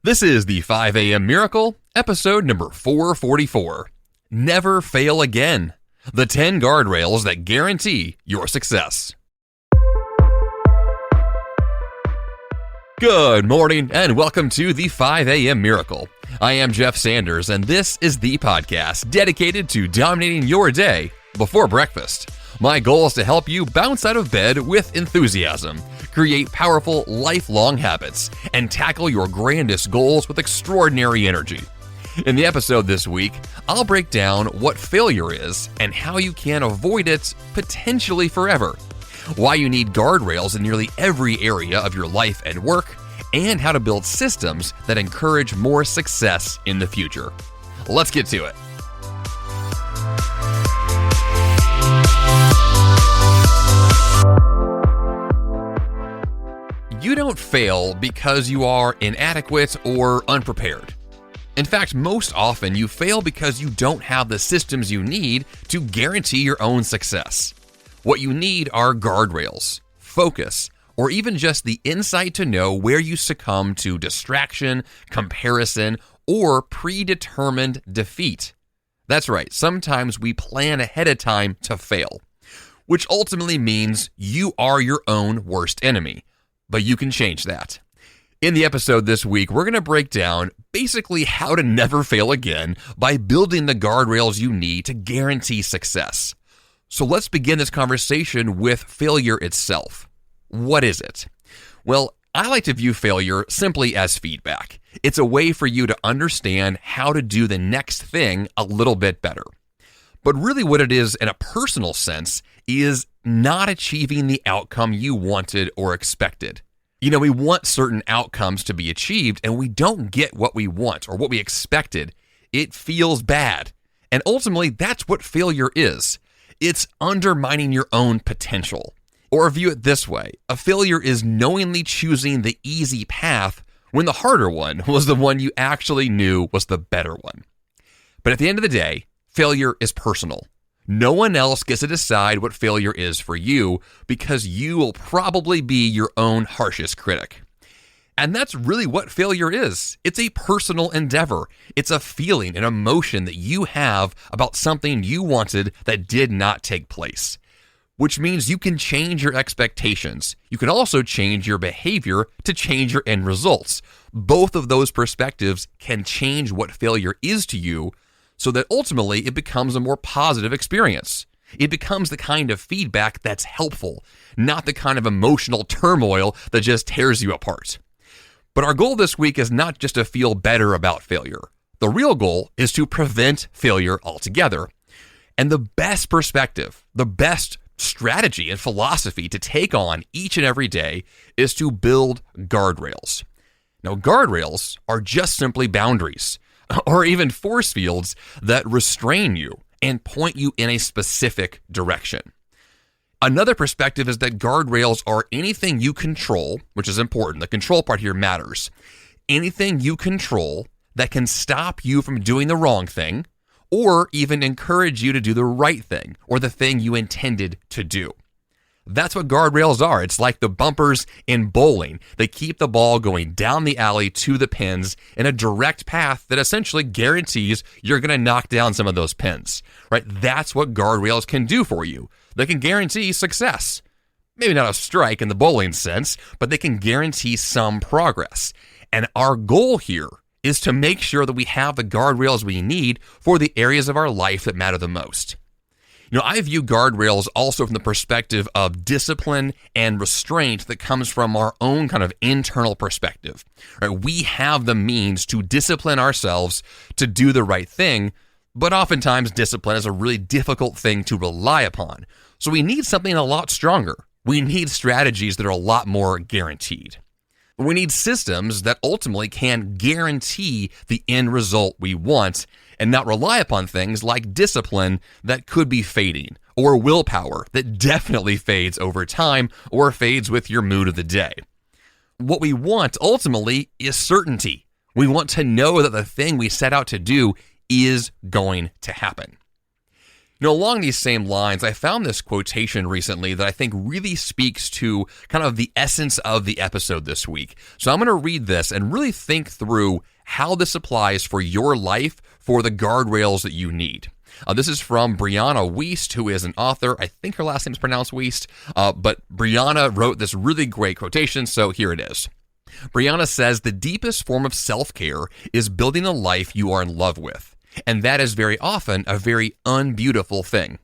This is the 5 a.m. Miracle, episode number 444. Never fail again. The 10 guardrails that guarantee your success. Good morning and welcome to the 5 a.m. Miracle. I am Jeff Sanders and this is the podcast dedicated to dominating your day before breakfast. My goal is to help you bounce out of bed with enthusiasm, create powerful, lifelong habits, and tackle your grandest goals with extraordinary energy. In the episode this week, I'll break down what failure is and how you can avoid it potentially forever, why you need guardrails in nearly every area of your life and work, and how to build systems that encourage more success in the future. Let's get to it. You don't fail because you are inadequate or unprepared. In fact, most often you fail because you don't have the systems you need to guarantee your own success. What you need are guardrails, focus, or even just the insight to know where you succumb to distraction, comparison, or predetermined defeat. That's right, sometimes we plan ahead of time to fail, which ultimately means you are your own worst enemy. But you can change that. In the episode this week, we're going to break down basically how to never fail again by building the guardrails you need to guarantee success. So let's begin this conversation with failure itself. What is it? Well, I like to view failure simply as feedback. It's a way for you to understand how to do the next thing a little bit better. But really what it is in a personal sense is not achieving the outcome you wanted or expected. We want certain outcomes to be achieved and we don't get what we want or what we expected. It feels bad. And ultimately, that's what failure is. It's undermining your own potential. Or view it this way, a failure is knowingly choosing the easy path when the harder one was the one you actually knew was the better one. But at the end of the day, failure is personal. No one else gets to decide what failure is for you because you will probably be your own harshest critic. And that's really what failure is. It's a personal endeavor. It's a feeling, an emotion that you have about something you wanted that did not take place, which means you can change your expectations. You can also change your behavior to change your end results. Both of those perspectives can change what failure is to you, so that ultimately it becomes a more positive experience. It becomes the kind of feedback that's helpful, not the kind of emotional turmoil that just tears you apart. But our goal this week is not just to feel better about failure. The real goal is to prevent failure altogether. And the best perspective, the best strategy and philosophy to take on each and every day is to build guardrails. Now, guardrails are just simply boundaries, or even force fields that restrain you and point you in a specific direction. Another perspective is that guardrails are anything you control, which is important. The control part here matters. Anything you control that can stop you from doing the wrong thing or even encourage you to do the right thing or the thing you intended to do. That's what guardrails are. It's like the bumpers in bowling. They keep the ball going down the alley to the pins in a direct path that essentially guarantees you're going to knock down some of those pins, right? That's what guardrails can do for you. They can guarantee success. Maybe not a strike in the bowling sense, but they can guarantee some progress. And our goal here is to make sure that we have the guardrails we need for the areas of our life that matter the most. I view guardrails also from the perspective of discipline and restraint that comes from our own kind of internal perspective. Right? We have the means to discipline ourselves to do the right thing, but oftentimes discipline is a really difficult thing to rely upon. So we need something a lot stronger. We need strategies that are a lot more guaranteed. We need systems that ultimately can guarantee the end result we want and not rely upon things like discipline that could be fading or willpower that definitely fades over time or fades with your mood of the day. What we want ultimately is certainty. We want to know that the thing we set out to do is going to happen. Along these same lines, I found this quotation recently that I think really speaks to kind of the essence of the episode this week. So I'm going to read this and really think through how this applies for your life, for the guardrails that you need. This is from Brianna Wiest, who is an author. I think her last name is pronounced Wiest, but Brianna wrote this really great quotation, so here it is. Brianna says, "The deepest form of self-care is building a life you are in love with. And that is very often a very unbeautiful thing.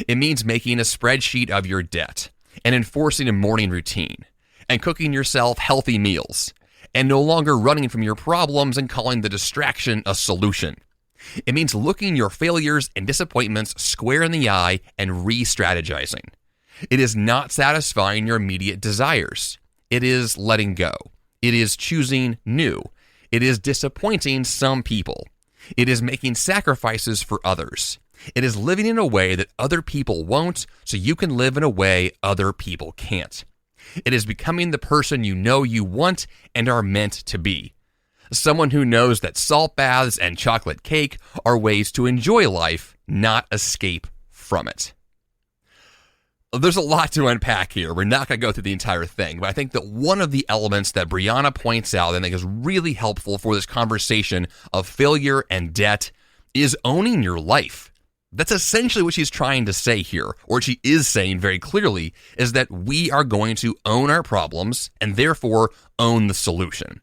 It means making a spreadsheet of your debt, and enforcing a morning routine, and cooking yourself healthy meals, and no longer running from your problems and calling the distraction a solution. It means looking your failures and disappointments square in the eye and re-strategizing. It is not satisfying your immediate desires. It is letting go. It is choosing new. It is disappointing some people. It is making sacrifices for others. It is living in a way that other people won't, so you can live in a way other people can't. It is becoming the person you know you want and are meant to be. Someone who knows that salt baths and chocolate cake are ways to enjoy life, not escape from it." There's a lot to unpack here. We're not going to go through the entire thing, but I think that one of the elements that Brianna points out that I think is really helpful for this conversation of failure and debt is owning your life. That's essentially what she's trying to say here, or she is saying very clearly, is that we are going to own our problems and therefore own the solution.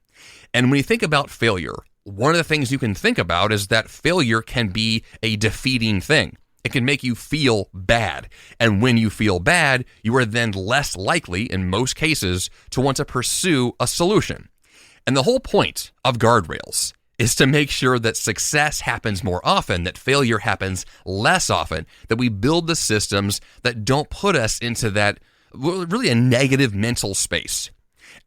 And when you think about failure, one of the things you can think about is that failure can be a defeating thing. It can make you feel bad. And when you feel bad, you are then less likely, in most cases, to want to pursue a solution. And the whole point of Guardrails is to make sure that success happens more often, that failure happens less often, that we build the systems that don't put us into that really a negative mental space.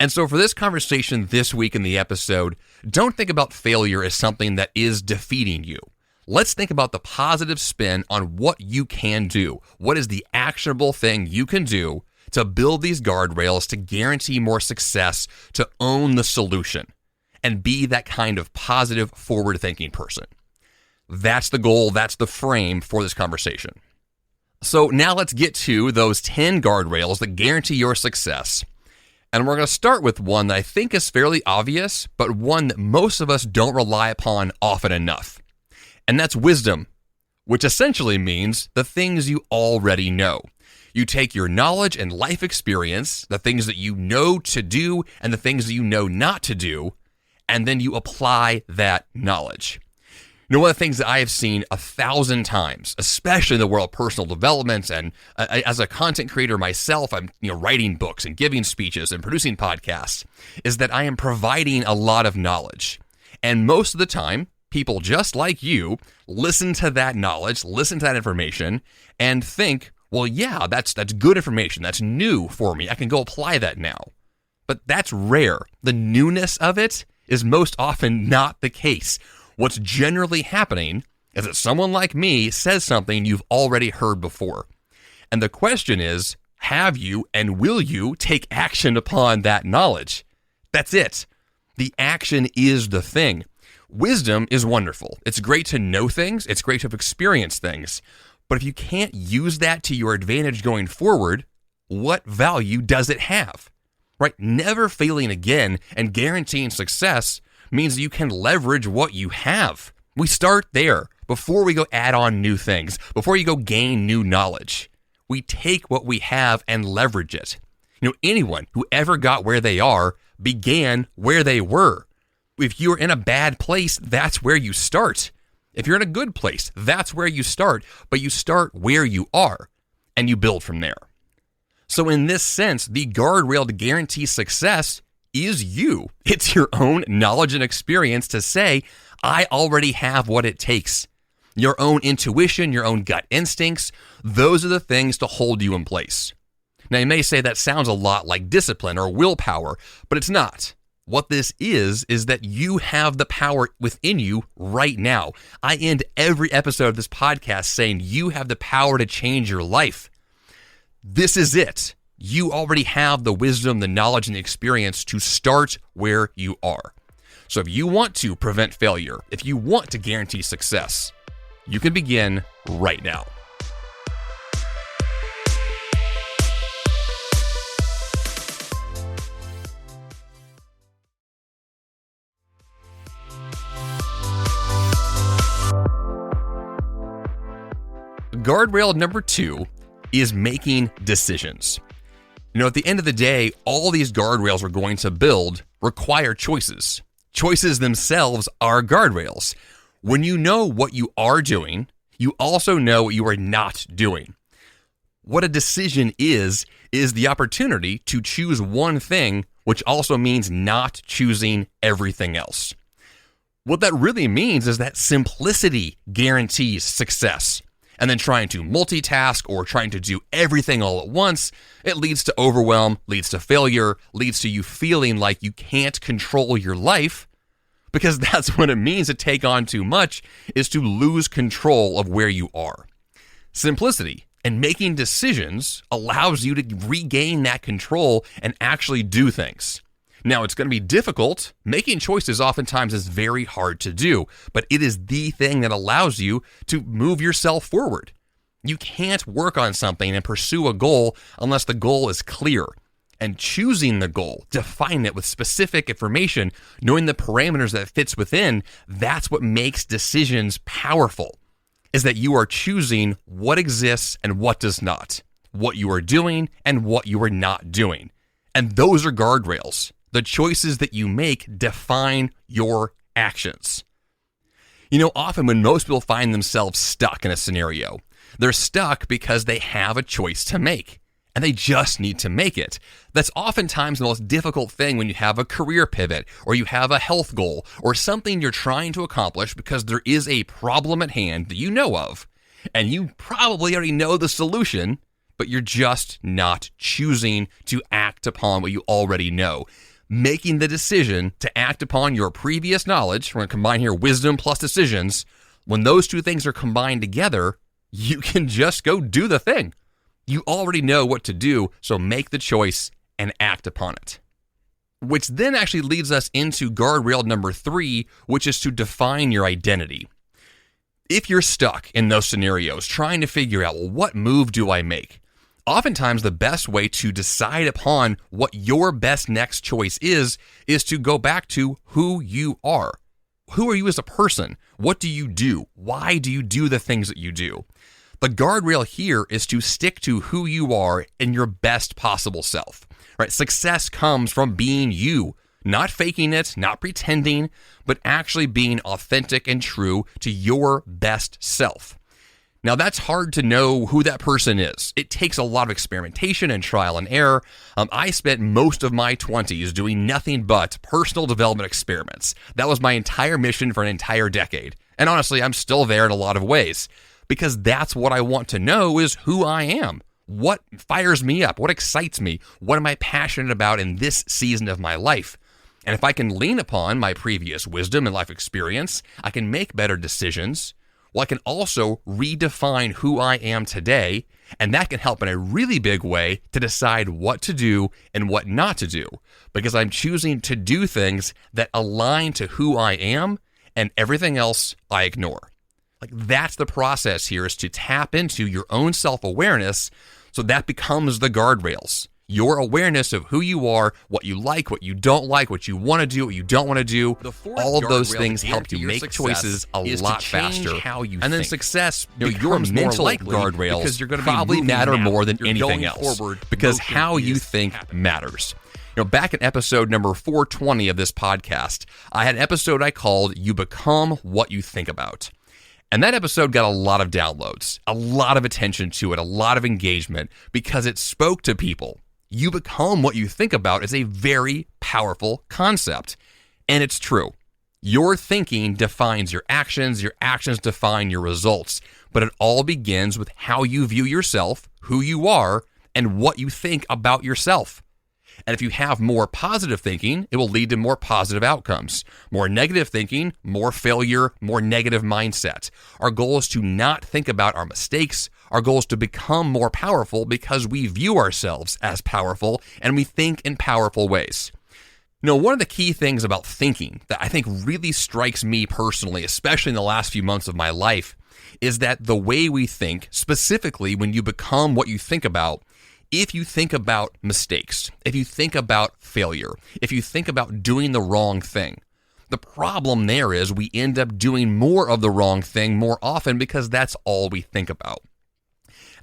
And so for this conversation this week in the episode, don't think about failure as something that is defeating you. Let's think about the positive spin on what you can do. What is the actionable thing you can do to build these guardrails to guarantee more success, to own the solution, and be that kind of positive, forward-thinking person? That's the goal. That's the frame for this conversation. So now let's get to those 10 guardrails that guarantee your success. And we're going to start with one that I think is fairly obvious, but one that most of us don't rely upon often enough. And that's wisdom, which essentially means the things you already know. You take your knowledge and life experience, the things that you know to do and the things that you know not to do, and then you apply that knowledge. You know, one of the things that I have seen 1,000 times, especially in the world of personal development, and as a content creator myself, I'm writing books and giving speeches and producing podcasts, is that I am providing a lot of knowledge. And most of the time, people just like you listen to that knowledge, listen to that information, and think, well, yeah, that's good information. That's new for me. I can go apply that now. But that's rare. The newness of it is most often not the case. What's generally happening is that someone like me says something you've already heard before. And the question is, have you and will you take action upon that knowledge? That's it. The action is the thing. Wisdom is wonderful. It's great to know things. It's great to have experienced things. But if you can't use that to your advantage going forward, what value does it have? Right? Never failing again and guaranteeing success means you can leverage what you have. We start there before we go add on new things, before you go gain new knowledge. We take what we have and leverage it. Anyone who ever got where they are began where they were. If you're in a bad place, that's where you start. If you're in a good place, that's where you start. But you start where you are, and you build from there. So in this sense, the guardrail to guarantee success is you. It's your own knowledge and experience to say, I already have what it takes. Your own intuition, your own gut instincts, those are the things to hold you in place. Now, you may say that sounds a lot like discipline or willpower, but it's not. What this is that you have the power within you right now. I end every episode of this podcast saying you have the power to change your life. This is it. You already have the wisdom, the knowledge, and the experience to start where you are. So if you want to prevent failure, if you want to guarantee success, you can begin right now. guardrail number 2 is making decisions. At the end of the day, all these guardrails we're going to build require choices. Choices themselves are guardrails. When you know what you are doing, you also know what you are not doing. What a decision is the opportunity to choose one thing, which also means not choosing everything else. What that really means is that simplicity guarantees success. And then trying to multitask or trying to do everything all at once, it leads to overwhelm, leads to failure, leads to you feeling like you can't control your life, because that's what it means to take on too much, is to lose control of where you are. Simplicity and making decisions allows you to regain that control and actually do things. Now, it's going to be difficult. Making choices oftentimes is very hard to do, but it is the thing that allows you to move yourself forward. You can't work on something and pursue a goal unless the goal is clear. And choosing the goal, defining it with specific information, knowing the parameters that it fits within, that's what makes decisions powerful, is that you are choosing what exists and what does not, what you are doing and what you are not doing. And those are guardrails. The choices that you make define your actions. Often when most people find themselves stuck in a scenario, they're stuck because they have a choice to make, and they just need to make it. That's oftentimes the most difficult thing when you have a career pivot, or you have a health goal, or something you're trying to accomplish because there is a problem at hand that you know of, and you probably already know the solution, but you're just not choosing to act upon what you already know. Making the decision to act upon your previous knowledge, we're going to combine here wisdom plus decisions, when those two things are combined together, you can just go do the thing. You already know what to do, so make the choice and act upon it. Which then actually leads us into guardrail number 3, which is to define your identity. If you're stuck in those scenarios, trying to figure out, well, what move do I make? Oftentimes, the best way to decide upon what your best next choice is to go back to who you are. Who are you as a person? What do you do? Why do you do the things that you do? The guardrail here is to stick to who you are and your best possible self. Right? Success comes from being you, not faking it, not pretending, but actually being authentic and true to your best self. Now, that's hard to know who that person is. It takes a lot of experimentation and trial and error. I spent most of my 20s doing nothing but personal development experiments. That was my entire mission for an entire decade. And honestly, I'm still there in a lot of ways, because that's what I want to know, is who I am. What fires me up? What excites me? What am I passionate about in this season of my life? And if I can lean upon my previous wisdom and life experience, I can make better decisions. Well, I can also redefine who I am today, and that can help in a really big way to decide what to do and what not to do, because I'm choosing to do things that align to who I am, and everything else I ignore. That's the process here, is to tap into your own self-awareness, so that becomes the guardrails. Your awareness of who you are, what you like, what you don't like, what you want to do, what you don't want to do. All of those things help you make choices a lot faster. And then success, your mental guardrails, because you're going to probably matter more than anything else, because how you think matters. Back in episode number 420 of this podcast, I had an episode I called "You Become What You Think About." And that episode got a lot of downloads, a lot of attention to it, a lot of engagement, because it spoke to people. You become what you think about is a very powerful concept. And it's true. Your thinking defines your actions define your results. But it all begins with how you view yourself, who you are, and what you think about yourself. And if you have more positive thinking, it will lead to more positive outcomes. More negative thinking, more failure, more negative mindset. Our goal is to not think about our mistakes. Our goal is to become more powerful because we view ourselves as powerful and we think in powerful ways. One of the key things about thinking that I think really strikes me personally, especially in the last few months of my life, is that the way we think, specifically when you become what you think about, if you think about mistakes, if you think about failure, if you think about doing the wrong thing, the problem there is we end up doing more of the wrong thing more often because that's all we think about.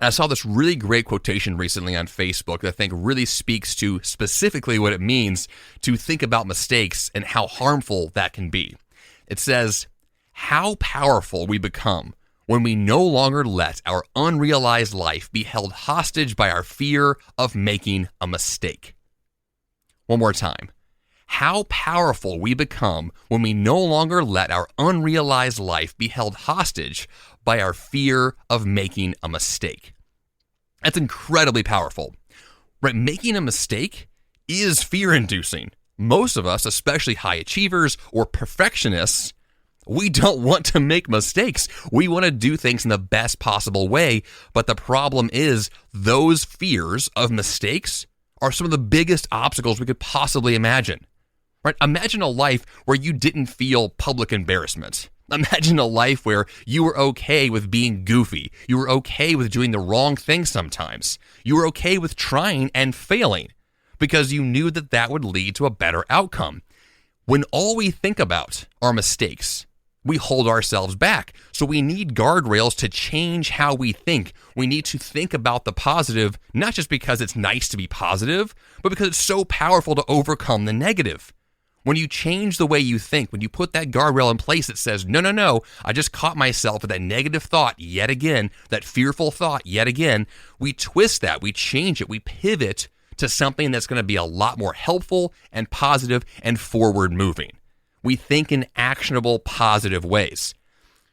And I saw this really great quotation recently on Facebook that I think really speaks to specifically what it means to think about mistakes and how harmful that can be. It says, "How powerful we become when we no longer let our unrealized life be held hostage by our fear of making a mistake." One more time. How powerful we become when we no longer let our unrealized life be held hostage by our fear of making a mistake. That's incredibly powerful. Right? Making a mistake is fear-inducing. Most of us, especially high achievers or perfectionists, we don't want to make mistakes. We want to do things in the best possible way, but the problem is those fears of mistakes are some of the biggest obstacles we could possibly imagine. Right? Imagine a life where you didn't feel public embarrassment. Imagine a life where you were okay with being goofy. You were okay with doing the wrong thing sometimes. You were okay with trying and failing because you knew that that would lead to a better outcome. When all we think about are mistakes, we hold ourselves back. So we need guardrails to change how we think. We need to think about the positive, not just because it's nice to be positive, but because it's so powerful to overcome the negative. When you change the way you think, when you put that guardrail in place that says, no, I just caught myself with that negative thought yet again, that fearful thought yet again, we twist that, we change it, we pivot to something that's going to be a lot more helpful and positive and forward moving. We think in actionable, positive ways.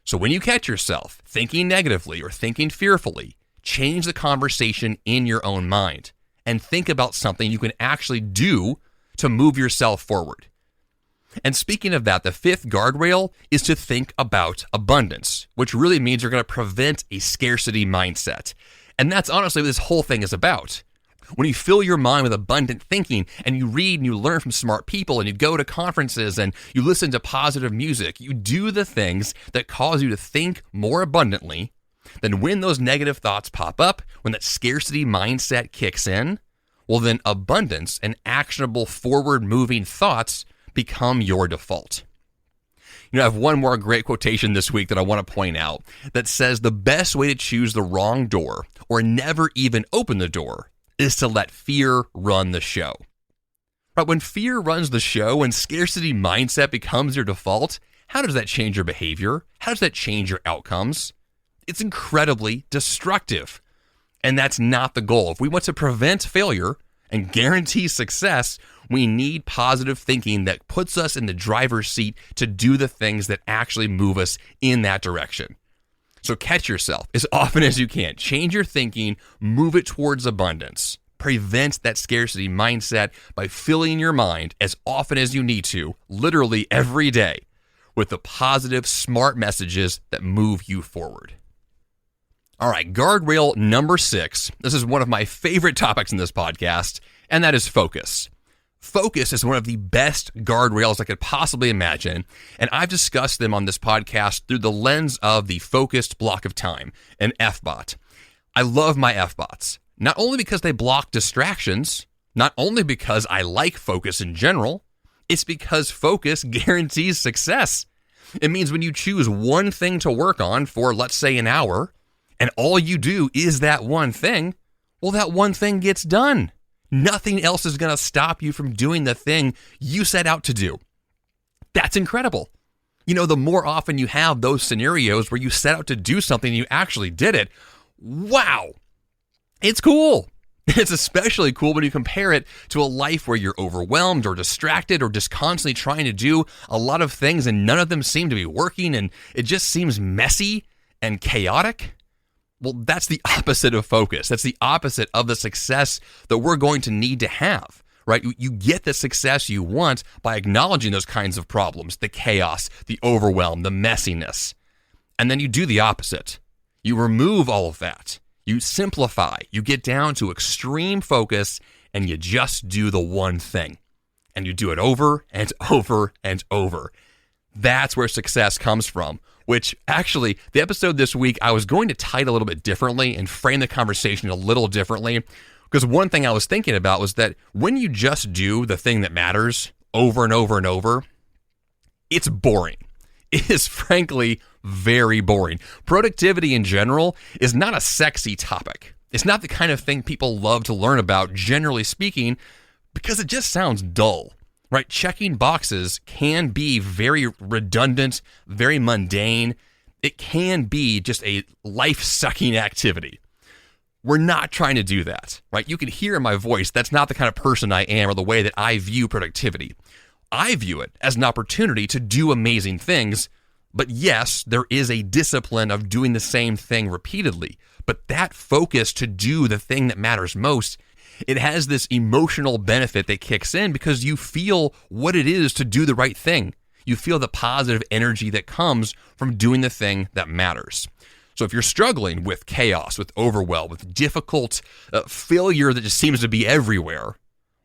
So when you catch yourself thinking negatively or thinking fearfully, change the conversation in your own mind and think about something you can actually do to move yourself forward. And speaking of that, the fifth guardrail is to think about abundance, which really means you're going to prevent a scarcity mindset. And that's honestly what this whole thing is about. When you fill your mind with abundant thinking and you read and you learn from smart people and you go to conferences and you listen to positive music, you do the things that cause you to think more abundantly, then when those negative thoughts pop up, when that scarcity mindset kicks in, well then abundance and actionable forward-moving thoughts become your default. I have one more great quotation this week that I want to point out that says the best way to choose the wrong door or never even open the door is to let fear run the show. But when fear runs the show and scarcity mindset becomes your default, how does that change your behavior? How does that change your outcomes? It's incredibly destructive. And that's not the goal. If we want to prevent failure and guarantee success, we need positive thinking that puts us in the driver's seat to do the things that actually move us in that direction. So catch yourself as often as you can. Change your thinking, move it towards abundance. Prevent that scarcity mindset by filling your mind as often as you need to, literally every day, with the positive, smart messages that move you forward. All right, guardrail number 6. This is one of my favorite topics in this podcast, and that is focus. Focus is one of the best guardrails I could possibly imagine, and I've discussed them on this podcast through the lens of the focused block of time, an FBOT. I love my FBOTs, not only because they block distractions, not only because I like focus in general, it's because focus guarantees success. It means when you choose one thing to work on for, let's say, an hour, and all you do is that one thing, well, that one thing gets done. Nothing else is going to stop you from doing the thing you set out to do. That's incredible. The more often you have those scenarios where you set out to do something and you actually did it, wow, it's cool. It's especially cool when you compare it to a life where you're overwhelmed or distracted or just constantly trying to do a lot of things and none of them seem to be working and it just seems messy and chaotic. Well, that's the opposite of focus. That's the opposite of the success that we're going to need to have, right? You get the success you want by acknowledging those kinds of problems, the chaos, the overwhelm, the messiness. And then you do the opposite. You remove all of that. You simplify. You get down to extreme focus and you just do the one thing. And you do it over and over and over. That's where success comes from. Which actually, the episode this week, I was going to title a little bit differently and frame the conversation a little differently. Because one thing I was thinking about was that when you just do the thing that matters over and over and over, it's boring. is frankly very boring. Productivity in general is not a sexy topic. It's not the kind of thing people love to learn about, generally speaking, because it just sounds dull, right? Checking boxes can be very redundant, very mundane. It can be just a life-sucking activity. We're not trying to do that, right? You can hear in my voice that's not the kind of person I am or the way that I view productivity. I view it as an opportunity to do amazing things, but yes, there is a discipline of doing the same thing repeatedly. But that focus to do the thing that matters most, it has this emotional benefit that kicks in because you feel what it is to do the right thing. You feel the positive energy that comes from doing the thing that matters. So if you're struggling with chaos, with overwhelm, with difficult failure that just seems to be everywhere,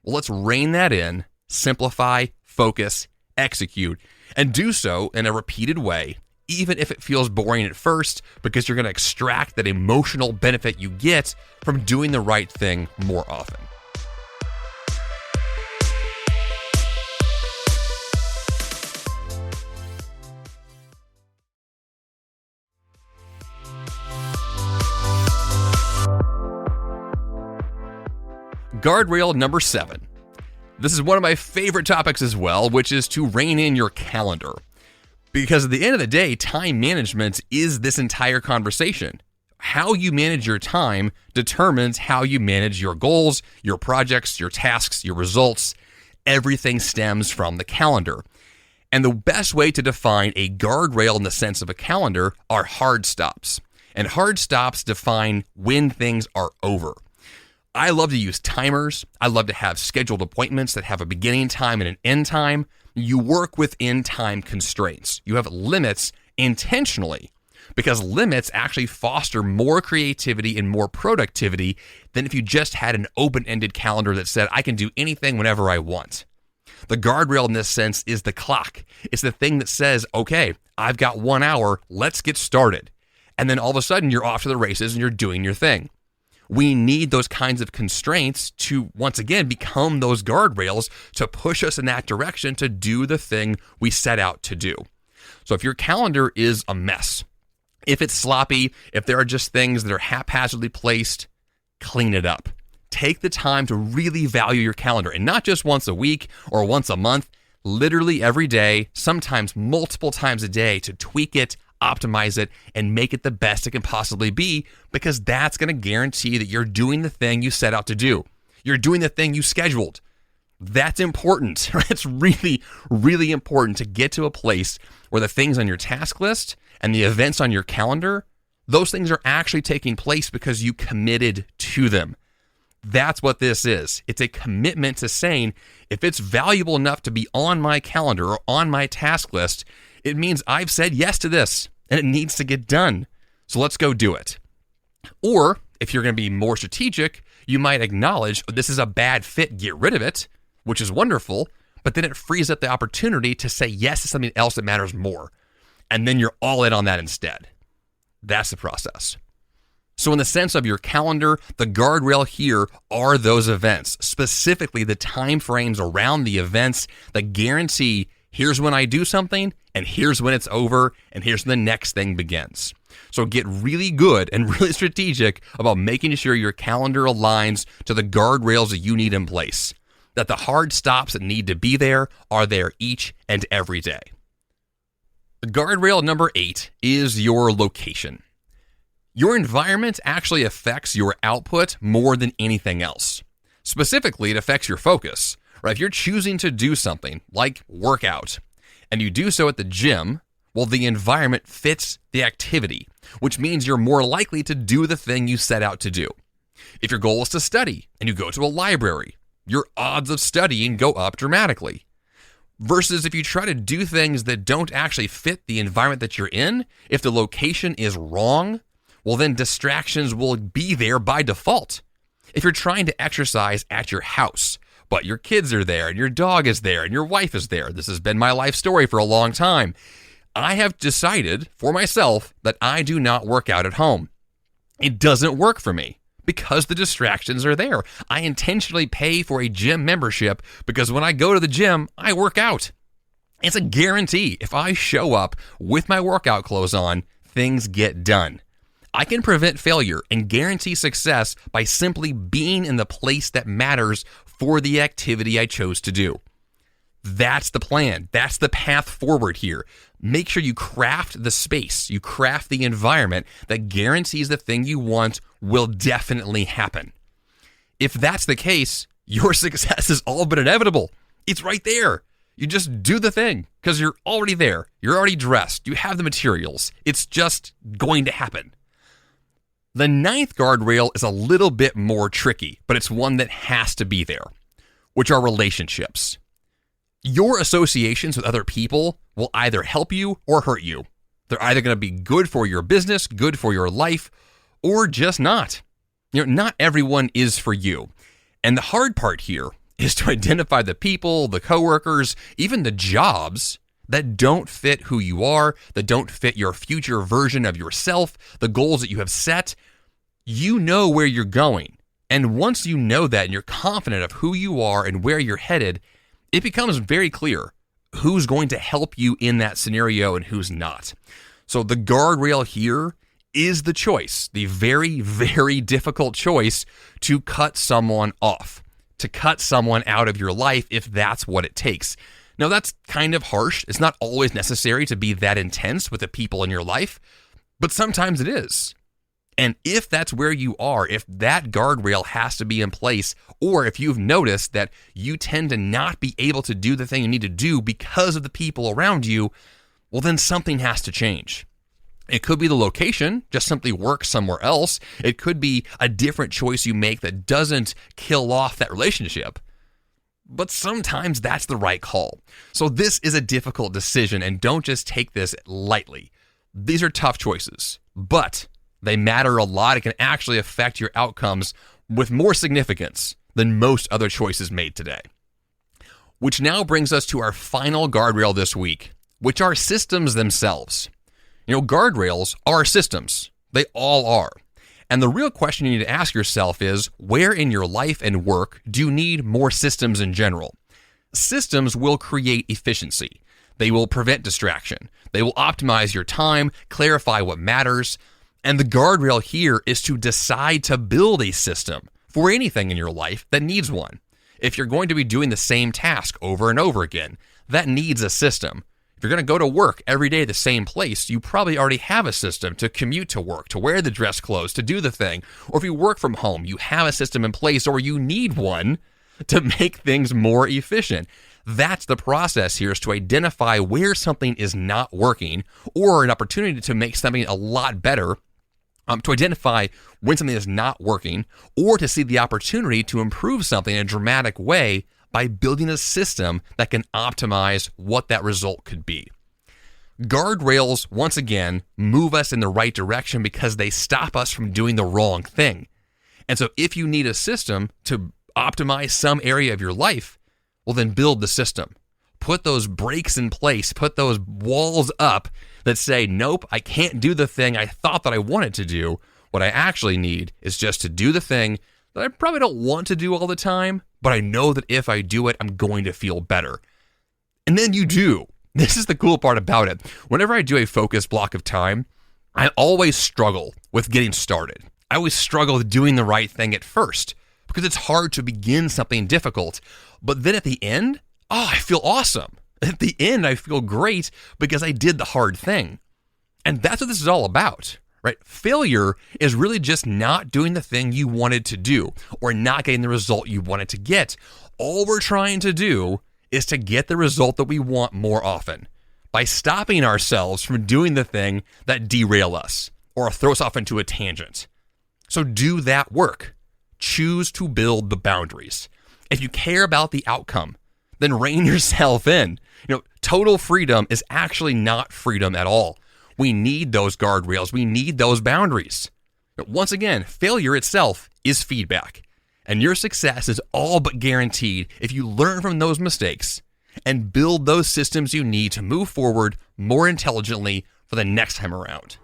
well, let's rein that in, simplify, focus, execute, and do so in a repeated way, even if it feels boring at first, because you're going to extract that emotional benefit you get from doing the right thing more often. Guardrail number 7. This is one of my favorite topics as well, which is to rein in your calendar. Because at the end of the day, time management is this entire conversation. How you manage your time determines how you manage your goals, your projects, your tasks, your results. Everything stems from the calendar. And the best way to define a guardrail in the sense of a calendar are hard stops. And hard stops define when things are over. I love to use timers. I love to have scheduled appointments that have a beginning time and an end time. You work within time constraints. You have limits intentionally because limits actually foster more creativity and more productivity than if you just had an open-ended calendar that said, I can do anything whenever I want. The guardrail in this sense is the clock. It's the thing that says, okay, I've got 1 hour, let's get started. And then all of a sudden you're off to the races and you're doing your thing. We need those kinds of constraints to, once again, become those guardrails to push us in that direction to do the thing we set out to do. So if your calendar is a mess, if it's sloppy, if there are just things that are haphazardly placed, clean it up. Take the time to really value your calendar, and not just once a week or once a month, literally every day, sometimes multiple times a day, to tweak it, optimize it, and make it the best it can possibly be, because that's going to guarantee that you're doing the thing you set out to do. You're doing the thing you scheduled. That's important. It's really, really important to get to a place where the things on your task list and the events on your calendar, those things are actually taking place because you committed to them. That's what this is. It's a commitment to saying, if it's valuable enough to be on my calendar or on my task list, it means I've said yes to this and it needs to get done. So let's go do it. Or if you're going to be more strategic, you might acknowledge, this is a bad fit, get rid of it, which is wonderful, but then it frees up the opportunity to say yes to something else that matters more. And then you're all in on that instead. That's the process. So in the sense of your calendar, the guardrail here are those events, specifically the time frames around the events that guarantee here's when I do something, and here's when it's over, and here's when the next thing begins. So get really good and really strategic about making sure your calendar aligns to the guardrails that you need in place, that the hard stops that need to be there are there each and every day. Guardrail number 8 is your location. Your environment actually affects your output more than anything else. Specifically, it affects your focus. Right? If you're choosing to do something like work out, and you do so at the gym, well, the environment fits the activity, which means you're more likely to do the thing you set out to do. If your goal is to study and you go to a library, your odds of studying go up dramatically. Versus if you try to do things that don't actually fit the environment that you're in, if the location is wrong, well, then distractions will be there by default. If you're trying to exercise at your house, but your kids are there and your dog is there and your wife is there, this has been my life story for a long time, I have decided for myself that I do not work out at home. It doesn't work for me because the distractions are there. I intentionally pay for a gym membership because when I go to the gym, I work out. It's a guarantee. If I show up with my workout clothes on, things get done. I can prevent failure and guarantee success by simply being in the place that matters for the activity I chose to do. That's the plan. That's the path forward here. Make sure you craft the space, you craft the environment that guarantees the thing you want will definitely happen. If that's the case, your success is all but inevitable. It's right there. You just do the thing because you're already there. You're already dressed. You have the materials. It's just going to happen. The ninth guardrail is a little bit more tricky, but it's one that has to be there, which are relationships. Your associations with other people will either help you or hurt you. They're either going to be good for your business, good for your life, or just not. Not everyone is for you. And the hard part here is to identify the people, the coworkers, even the jobs that don't fit who you are, that don't fit your future version of yourself, the goals that you have set. You know where you're going. And once you know that and you're confident of who you are and where you're headed, it becomes very clear who's going to help you in that scenario and who's not. So the guardrail here is the choice, the very, very difficult choice to cut someone off, to cut someone out of your life if that's what it takes. Now, that's kind of harsh. It's not always necessary to be that intense with the people in your life, but sometimes it is. And if that's where you are, if that guardrail has to be in place, or if you've noticed that you tend to not be able to do the thing you need to do because of the people around you, well, then something has to change. It could be the location, just simply work somewhere else. It could be a different choice you make that doesn't kill off that relationship. But sometimes that's the right call. So this is a difficult decision, and don't just take this lightly. These are tough choices, but they matter a lot. It can actually affect your outcomes with more significance than most other choices made today. Which now brings us to our final guardrail this week, which are systems themselves. Guardrails are systems. They all are. And the real question you need to ask yourself is, where in your life and work do you need more systems in general? Systems will create efficiency. They will prevent distraction. They will optimize your time, clarify what matters. And the guardrail here is to decide to build a system for anything in your life that needs one. If you're going to be doing the same task over and over again, that needs a system. If you're going to go to work every day at the same place, you probably already have a system to commute to work, to wear the dress clothes, to do the thing. Or if you work from home, you have a system in place, or you need one to make things more efficient. That's the process here, is to identify where something is not working, or an opportunity to make something a lot better, to identify when something is not working, or to see the opportunity to improve something in a dramatic way by building a system that can optimize what that result could be. Guardrails, once again, move us in the right direction because they stop us from doing the wrong thing. And so if you need a system to optimize some area of your life, well, then build the system. Put those brakes in place, put those walls up that say, nope, I can't do the thing I thought that I wanted to do. What I actually need is just to do the thing that I probably don't want to do all the time, but I know that if I do it, I'm going to feel better. And then you do. This is the cool part about it. Whenever I do a focused block of time, I always struggle with getting started. I always struggle with doing the right thing at first because it's hard to begin something difficult. But then at the end, I feel awesome. At the end, I feel great because I did the hard thing. And that's what this is all about. Right? Failure is really just not doing the thing you wanted to do or not getting the result you wanted to get. All we're trying to do is to get the result that we want more often by stopping ourselves from doing the thing that derail us or throw us off into a tangent. So do that work. Choose to build the boundaries. If you care about the outcome, then rein yourself in. Total freedom is actually not freedom at all. We need those guardrails. We need those boundaries. But once again, failure itself is feedback. And your success is all but guaranteed if you learn from those mistakes and build those systems you need to move forward more intelligently for the next time around.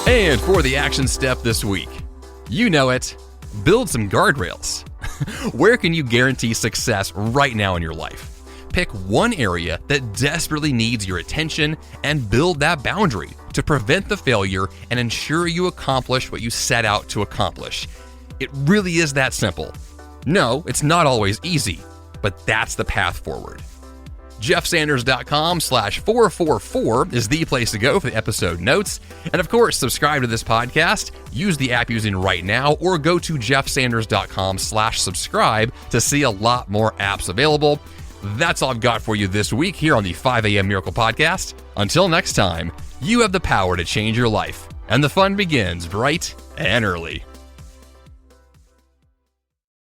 And for the action step this week, you know it, Build some guardrails. Where can you guarantee success right now in your life? Pick one area that desperately needs your attention and build that boundary to prevent the failure and ensure you accomplish what you set out to accomplish. It really is that simple. No, it's not always easy, but that's the path forward. JeffSanders.com/444 is the place to go for the episode notes. And of course, subscribe to this podcast, use the app you're using right now, or go to JeffSanders.com/subscribe to see a lot more apps available. That's all I've got for you this week here on the 5 a.m. Miracle Podcast. Until next time, you have the power to change your life, and the fun begins bright and early.